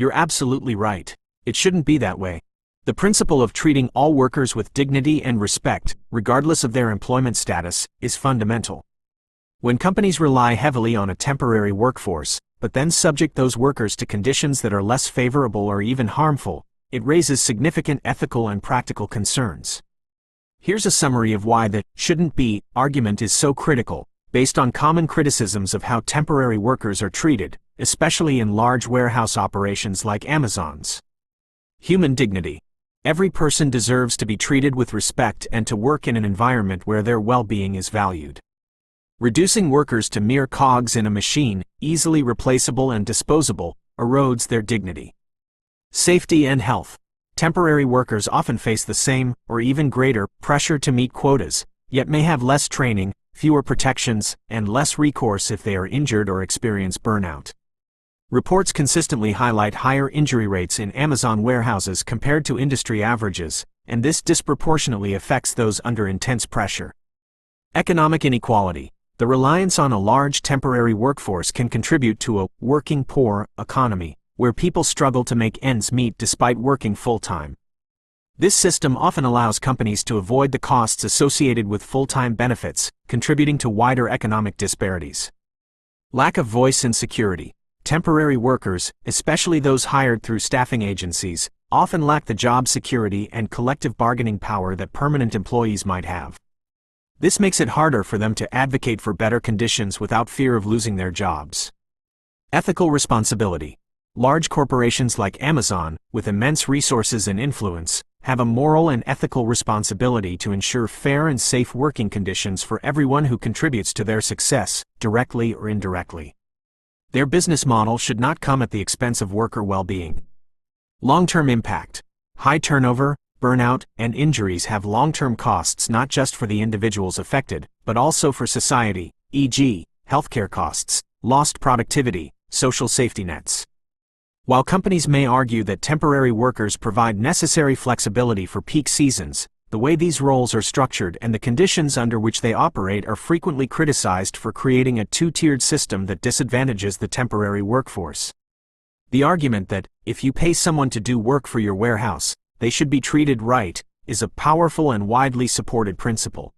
You're absolutely right. It shouldn't be that way. The principle of treating all workers with dignity and respect, regardless of their employment status, is fundamental. When companies rely heavily on a temporary workforce, but then subject those workers to conditions that are less favorable or even harmful, it raises significant ethical and practical concerns. Here's a summary of why the "shouldn't be" argument is so critical, based on common criticisms of how temporary workers are treated, especially in large warehouse operations like Amazon's. Human dignity. Every person deserves to be treated with respect and to work in an environment where their well-being is valued. Reducing workers to mere cogs in a machine, easily replaceable and disposable, erodes their dignity. Safety and health. Temporary workers often face the same, or even greater, pressure to meet quotas, yet may have less training, fewer protections, and less recourse if they are injured or experience burnout. Reports consistently highlight higher injury rates in Amazon warehouses compared to industry averages, and this disproportionately affects those under intense pressure. Economic inequality. The reliance on a large temporary workforce can contribute to a working poor economy, where people struggle to make ends meet despite working full-time. This system often allows companies to avoid the costs associated with full-time benefits, contributing to wider economic disparities. Lack of voice and security. Temporary workers, especially those hired through staffing agencies, often lack the job security and collective bargaining power that permanent employees might have. This makes it harder for them to advocate for better conditions without fear of losing their jobs. Ethical responsibility. Large corporations like Amazon, with immense resources and influence, have a moral and ethical responsibility to ensure fair and safe working conditions for everyone who contributes to their success, directly or indirectly. Their business model should not come at the expense of worker well-being. Long-term impact. High turnover, burnout, and injuries have long-term costs not just for the individuals affected, but also for society, e.g., healthcare costs, lost productivity, social safety nets. While companies may argue that temporary workers provide necessary flexibility for peak seasons, the way these roles are structured and the conditions under which they operate are frequently criticized for creating a two-tiered system that disadvantages the temporary workforce. The argument that, if you pay someone to do work for your warehouse, they should be treated right, is a powerful and widely supported principle.